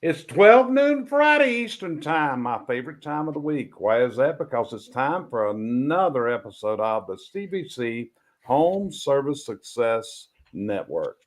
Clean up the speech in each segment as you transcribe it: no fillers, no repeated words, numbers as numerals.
It's 12 noon Friday Eastern Time, my favorite time of the week. Why is that? Because it's time for another episode of the CVC Home Service Success Network,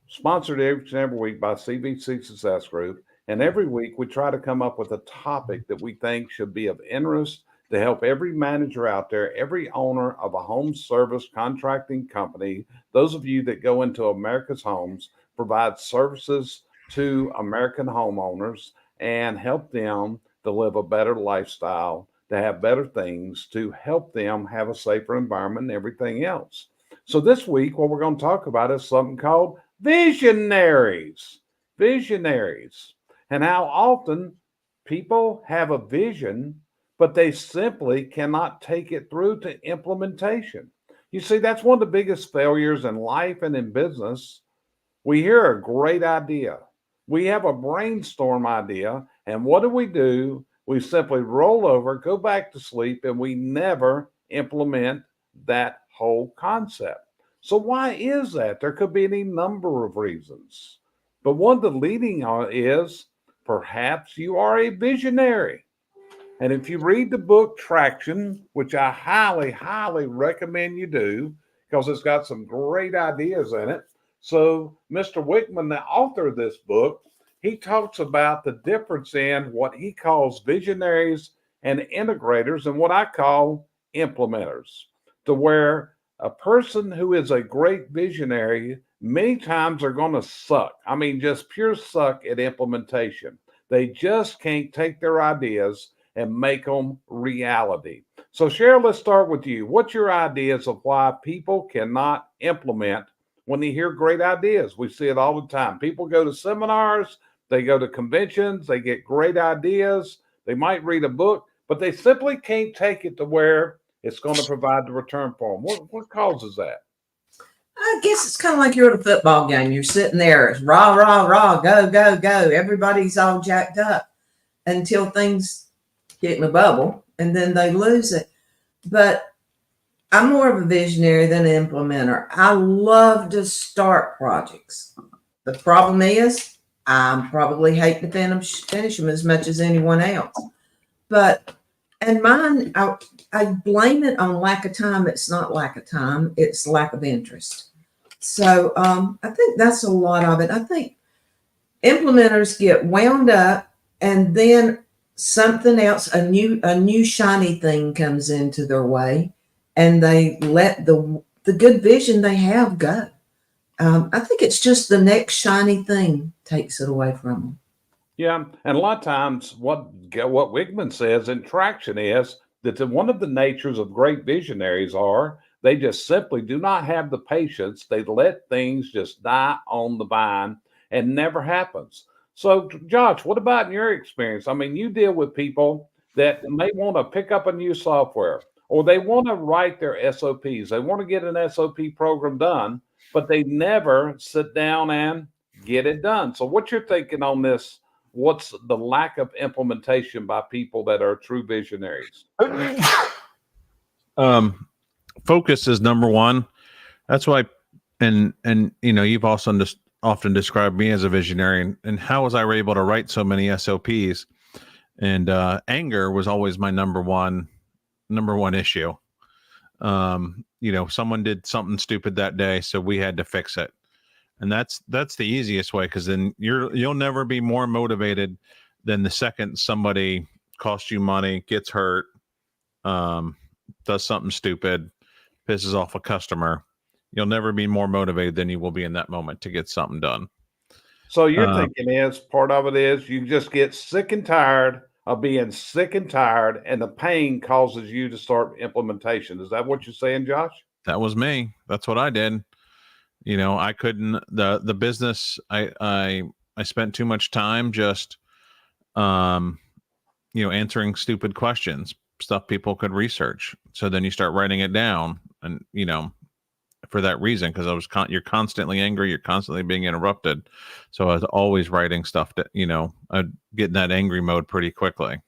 sponsored every week by CVC Success Group. And every week we try to come up with a topic that we think should be of interest to help every manager out there, every owner of a home service contracting company, those of you that go into America's homes, provide services to American homeowners and help them to live a better lifestyle, to have better things, to help them have a safer environment and everything else. So this week, what we're going to talk about is something called visionaries. Visionaries. And how often people have a vision, but they simply cannot take it through to implementation. You see, that's one of the biggest failures in life and in business. We hear a great idea. We have a brainstorm idea. And what do? We simply roll over, go back to sleep, and we never implement that whole concept. So, why is that? There could be any number of reasons. But one of the leading is perhaps you are a visionary. And if you read the book Traction, which I highly, highly recommend you do, because it's got some great ideas in it. So, Mr. Wickman, the author of this book, he talks about the difference in what he calls visionaries and integrators and what I call implementers, to where a person who is a great visionary many times are going to suck. I mean, just pure suck at implementation. They just can't take their ideas and make them reality. So, Cheryl, let's start with you. What's your ideas of why people cannot implement when they hear great ideas? We see it all the time. People go to seminars, they go to conventions, they get great ideas, they might read a book, but they simply can't take it to where it's going to provide the return for them. What causes that? I guess it's kind of like you're at a football game. You're sitting there, it's rah, rah, rah, go, go, go. Everybody's all jacked up until things get in a bubble and then they lose it. But I'm more of a visionary than an implementer. I love to start projects. The problem is I probably hate to finish them as much as anyone else. But, and mine, I blame it on lack of time. It's not lack of time. It's lack of interest. So I think that's a lot of it. I think implementers get wound up and then something else, a new shiny thing comes into their way and they let the good vision they have go. I think it's just the next shiny thing takes it away from them. Yeah, and a lot of times what Wigman says in Traction is that one of the natures of great visionaries are they just simply do not have the patience. They let things just die on the vine and never happens. So, Josh, what about in your experience? I mean, you deal with people that may want to pick up a new software or they want to write their SOPs. They want to get an SOP program done, but they never sit down and get it done. So, what you're thinking on this? What's the lack of implementation by people that are true visionaries? Focus is number one. That's why, and you've also often described me as a visionary, and how was I able to write so many SOPs? And anger was always my number one issue. Someone did something stupid that day, so we had to fix it. And that's the easiest way, because then you'll never be more motivated than the second somebody costs you money, gets hurt, does something stupid, pisses off a customer. You'll never be more motivated than you will be in that moment to get something done. So you're thinking is part of it is you just get sick and tired of being sick and tired, and the pain causes you to start implementation. Is that what you're saying, Josh? That was me. That's what I did. I couldn't, the business, I spent too much time just, answering stupid questions, stuff people could research. So then you start writing it down and, for that reason, because you're constantly angry, you're constantly being interrupted. So I was always writing stuff that, I'd get in that angry mode pretty quickly.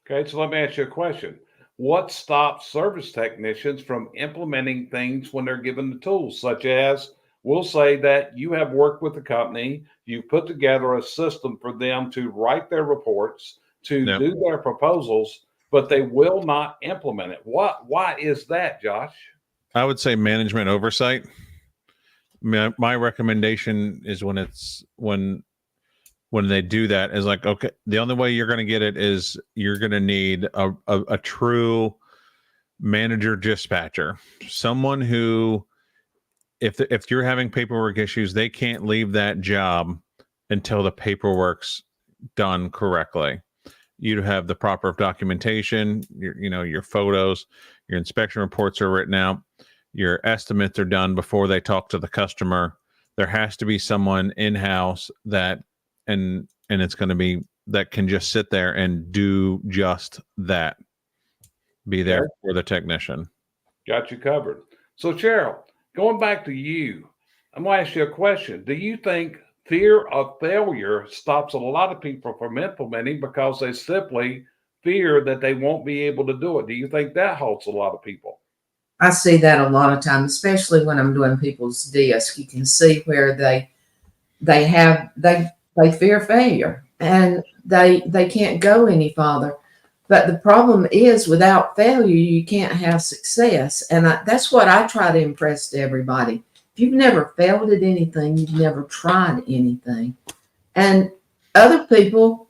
Okay. So let me ask you a question. What stops service technicians from implementing things when they're given the tools, such as we'll say that you have worked with the company, you put together a system for them to write their reports, to Yep. do their proposals, but they will not implement it. Why is that, Josh? I would say management oversight. My recommendation is when they do that is like, okay, the only way you're going to get it is you're going to need a true manager dispatcher, someone who, if you're having paperwork issues, they can't leave that job until the paperwork's done correctly. You have the proper documentation, your photos, your inspection reports are written out, your estimates are done before they talk to the customer. There has to be someone in-house and it's going to be that can just sit there and do just that. Be there for the technician. Got you covered. So, Cheryl, going back to you, I'm going to ask you a question. Do you think fear of failure stops a lot of people from implementing because they simply fear that they won't be able to do it? Do you think that halts a lot of people? I see that a lot of times, especially when I'm doing people's disc. You can see where they fear failure and they can't go any farther. But the problem is, without failure, you can't have success. And that's what I try to impress to everybody. If you've never failed at anything, you've never tried anything. And other people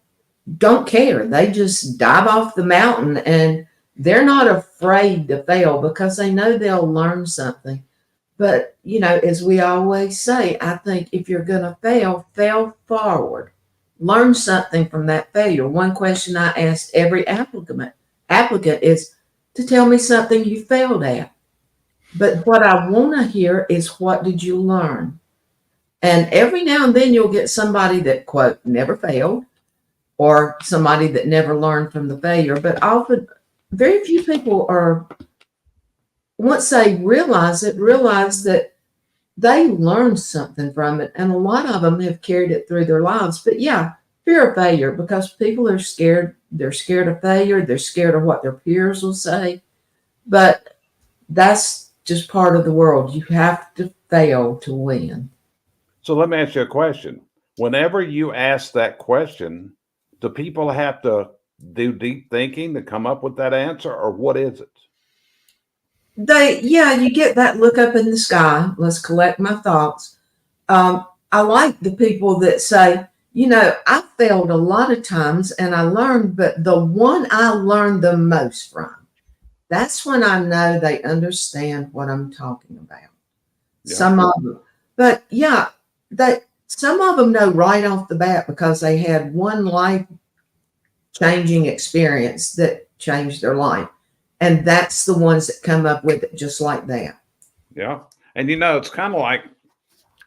don't care. They just dive off the mountain and they're not afraid to fail because they know they'll learn something. But, as we always say, I think if you're going to fail forward. Learn something from that failure. One question I asked every applicant is to tell me something you failed at. But what I want to hear is, what did you learn? And every now and then you'll get somebody that, quote, never failed, or somebody that never learned from the failure. But often, very few people once they realize that they learned something from it. And a lot of them have carried it through their lives. But yeah, fear of failure, because people are scared. They're scared of failure. They're scared of what their peers will say. But that's just part of the world. You have to fail to win. So let me ask you a question. Whenever you ask that question, do people have to do deep thinking to come up with that answer, or what is it? You get that look up in the sky. Let's collect my thoughts. I like the people that say, I failed a lot of times and I learned, but the one I learned the most from, that's when I know they understand what I'm talking about. Yeah. Some of them, but yeah, some of them know right off the bat because they had one life changing experience that changed their life. And that's the ones that come up with it just like that. Yeah. And it's kind of like,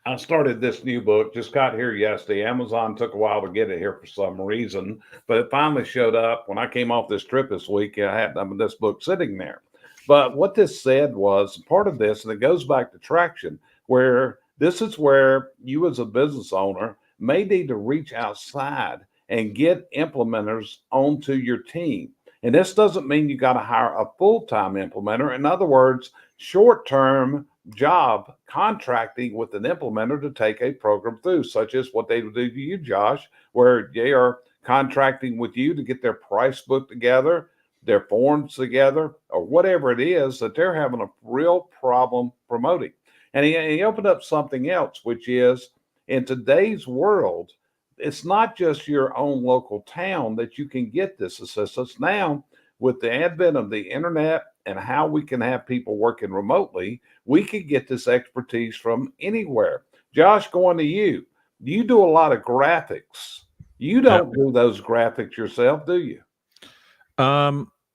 I started this new book, just got here yesterday. Amazon took a while to get it here for some reason, but it finally showed up when I came off this trip this week. I had this book sitting there. But what this said was part of this, and it goes back to traction, where this is where you as a business owner may need to reach outside and get implementers onto your team. And this doesn't mean you got to hire a full-time implementer. In other words, short-term job contracting with an implementer to take a program through, such as what they do to you, Josh, where they are contracting with you to get their price book together, their forms together, or whatever it is that they're having a real problem promoting. And he opened up something else, which is, in today's world, it's not just your own local town that you can get this assistance. Now, with the advent of the internet and how we can have people working remotely, we can get this expertise from anywhere. Josh, going to you. You do a lot of graphics. You don't do those graphics yourself, do you?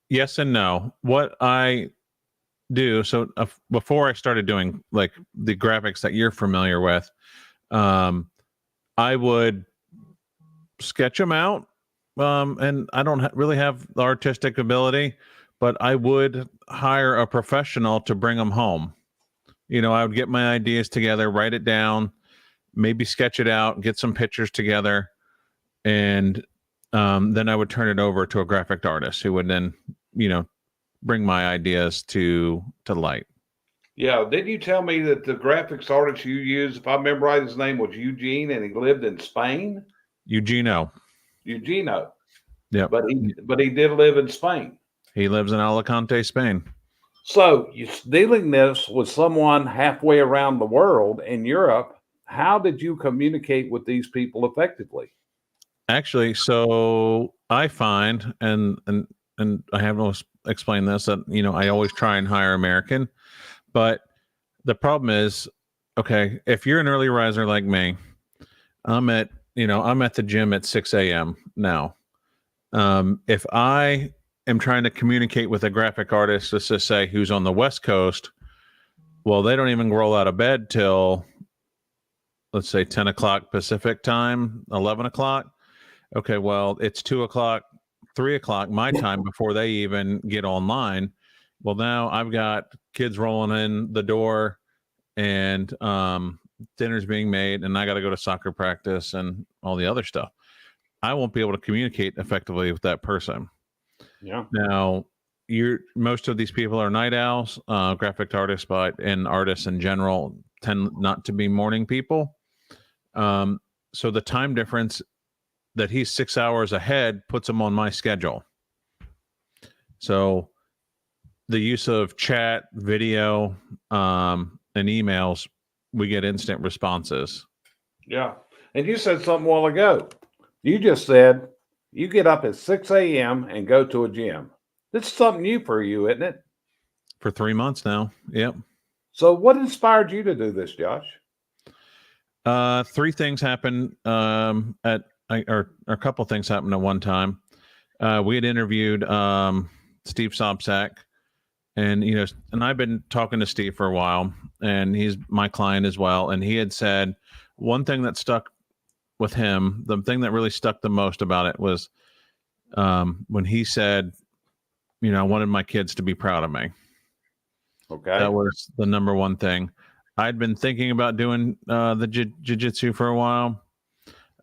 Yes and no. What I do, so before I started doing like the graphics that you're familiar with, I would sketch them out, and I don't really have the artistic ability, but I would hire a professional to bring them home. I would get my ideas together, write it down, maybe sketch it out, get some pictures together, and then I would turn it over to a graphic artist who would then, bring my ideas to light. Yeah, didn't you tell me that the graphics artist you used, if I remember right, his name was Eugene, and he lived in Spain? Eugenio. Eugenio, Yep. but he did live in Spain. He lives in Alicante, Spain. So you dealing this with someone halfway around the world in Europe. How did you communicate with these people effectively? Actually, so I find, and I have to explain this, that I always try and hire American, but the problem is, okay, if you're an early riser like me, I'm at the gym at 6 a.m. now. If I am trying to communicate with a graphic artist, let's just say who's on the West Coast, well, they don't even roll out of bed till, let's say, 10 o'clock Pacific time, 11 o'clock. Okay, well, it's 2 o'clock, 3 o'clock my time before they even get online. Well, now I've got kids rolling in the door, and dinner's being made, and I got to go to soccer practice and all the other stuff. I won't be able to communicate effectively with that person. Yeah. Now, most of these people are night owls, graphic artists, and artists in general tend not to be morning people. So the time difference that he's 6 hours ahead puts him on my schedule. So the use of chat, video, and emails, we get instant responses. Yeah. And you said something a while ago. You just said you get up at 6 a.m. and go to a gym. This is something new for you, isn't it? For 3 months now. Yep. So what inspired you to do this, Josh? Three things happened or a couple things happened at one time. We had interviewed Steve Sobczak, and and I've been talking to Steve for a while, and he's my client as well. And he had said one thing that stuck with him, the thing that really stuck the most about it was when he said, I wanted my kids to be proud of me. Okay. That was the number one thing. I'd been thinking about doing the jiu-jitsu for a while.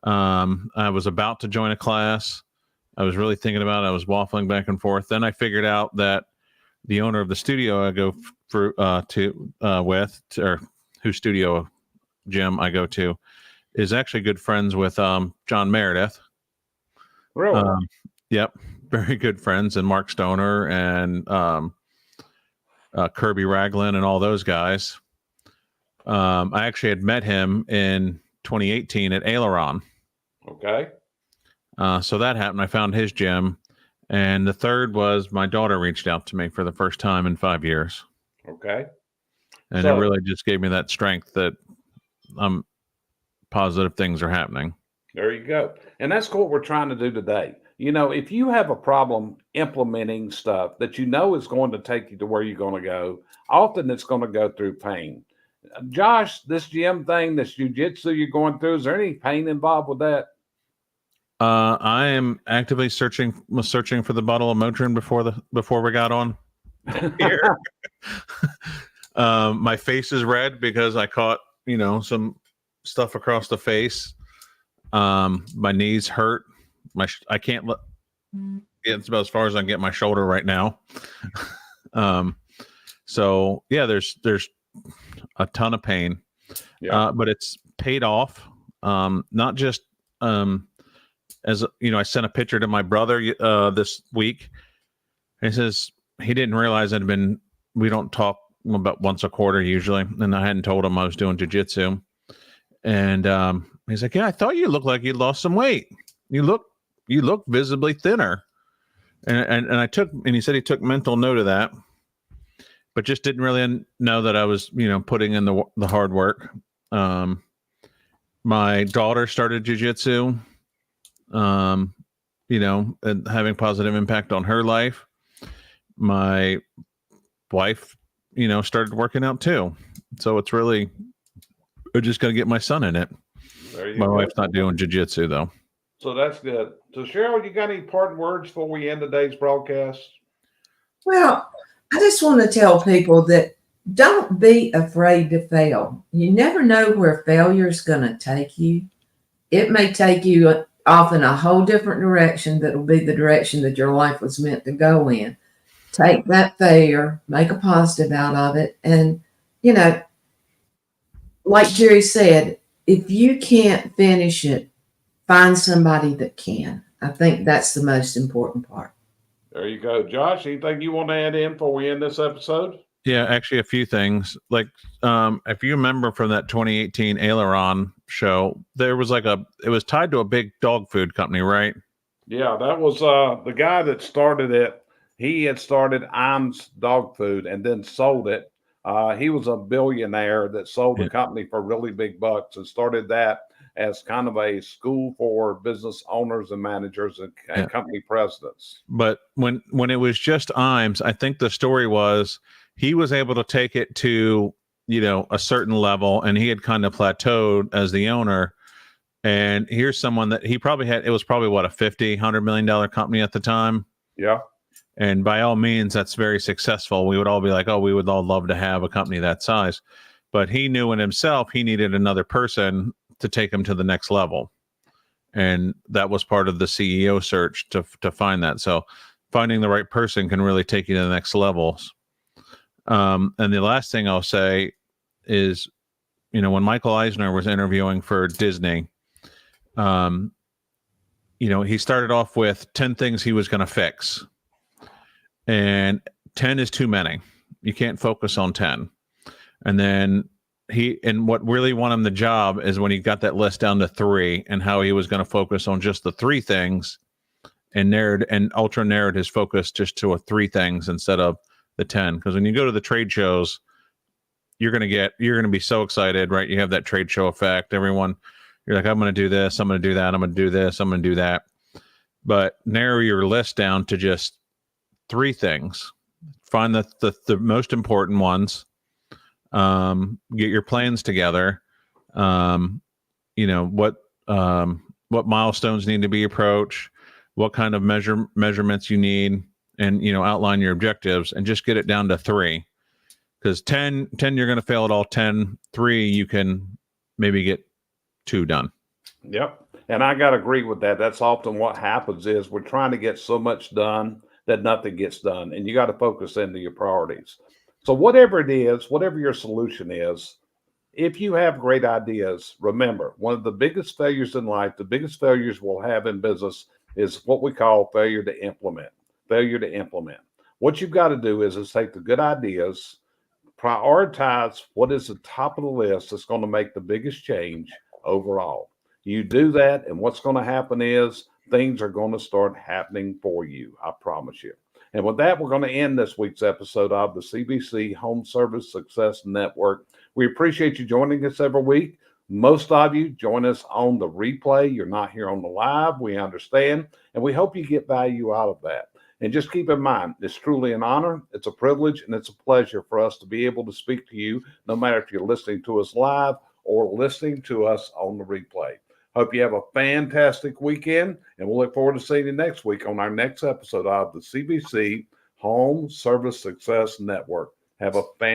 I was about to join a class. I was really thinking about it. I was waffling back and forth. Then I figured out that the owner of the studio I go whose studio gym I go to, is actually good friends with John Meredith. Really? Yep, very good friends, and Mark Stoner and Kirby Ragland and all those guys. I actually had met him in 2018 at Aileron. Okay. So that happened. I found his gym. And the third was my daughter reached out to me for the first time in 5 years. Okay. And it really just gave me that strength that positive things are happening. There you go. And that's what we're trying to do today. If you have a problem implementing stuff that is going to take you to where you're going to go, often it's going to go through pain. Josh, this gym thing, this jiu-jitsu you're going through, is there any pain involved with that? I am actively searching for the bottle of Motrin before we got on here. My face is red because I caught some stuff across the face. My knees hurt. I can't let. It's about as far as I can get my shoulder right now. So yeah, there's a ton of pain. Yeah. But it's paid off. Not just as I sent a picture to my brother this week. He says he didn't realize we don't talk about once a quarter usually, and I hadn't told him I was doing jiu-jitsu. And he's like, "Yeah, I thought you looked like you lost some weight. You look visibly thinner." And he said he took mental note of that, but just didn't really know that I was putting in the hard work. My daughter started jiu-jitsu, and having positive impact on her life. My wife, started working out too. So it's really, we're just going to get my son in it. My wife's not doing jiu-jitsu though. So that's good. So Cheryl, you got any parting words before we end today's broadcast? Well, I just want to tell people that don't be afraid to fail. You never know where failure is going to take you. It may take you off in a whole different direction that will be the direction that your life was meant to go in. Take that failure, make a positive out of it, and you know, like Jerry said, if you can't finish it, find somebody that can. I think that's the most important part. There you go. Josh, anything you want to add in before we end this episode? Yeah, actually, a few things. Like, if you remember from that 2018 Aileron show, there was it was tied to a big dog food company, right? Yeah, that was the guy that started it. He had started Iams Dog Food and then sold it. He was a billionaire that sold the Yeah. company for really big bucks and started that as kind of a school for business owners and managers and Yeah. company presidents. But when it was just Iams, I think the story was he was able to take it to, a certain level, and he had kind of plateaued as the owner. And here's someone that he probably had, it was probably what, a $100 million company at the time. Yeah. And by all means, that's very successful. We would all be like, oh, we would all love to have a company that size. But he knew in himself, he needed another person to take him to the next level. And that was part of the CEO search to find that. So finding the right person can really take you to the next levels. And the last thing I'll say is, when Michael Eisner was interviewing for Disney, he started off with 10 things he was going to fix. And 10 is too many. You can't focus on 10. And then what really won him the job is when he got that list down to 3 and how he was going to focus on just the 3 things and ultra narrowed his focus just to 3 things instead of the 10. Because when you go to the trade shows, you're going to be so excited, right? You have that trade show effect. Everyone, you're like, I'm going to do this, I'm going to do that, I'm going to do this, I'm going to do that. But narrow your list down to just 3 things. Find the most important ones. Get your plans together. What milestones need to be approached, what kind of measurements you need, and outline your objectives, and just get it down to 3. Because 10 you're going to fail at all. 10, 3 you can maybe get 2 done. Yep. And I got to agree with that. That's often what happens is we're trying to get so much done that nothing gets done. And you got to focus into your priorities. So whatever it is, whatever your solution is, if you have great ideas, remember, one of the biggest failures in life, the biggest failures we'll have in business is what we call failure to implement. Failure to implement. What you've got to do is take the good ideas, prioritize what is the top of the list that's going to make the biggest change overall. You do that, and what's going to happen is things are going to start happening for you. I promise you. And with that, we're going to end this week's episode of the CVC Home Service Success Network. We appreciate you joining us every week. Most of you join us on the replay. You're not here on the live. We understand, and we hope you get value out of that. And just keep in mind, it's truly an honor, it's a privilege, and it's a pleasure for us to be able to speak to you, no matter if you're listening to us live or listening to us on the replay. Hope you have a fantastic weekend, and we'll look forward to seeing you next week on our next episode of the CVC Home Service Success Network. Have a fantastic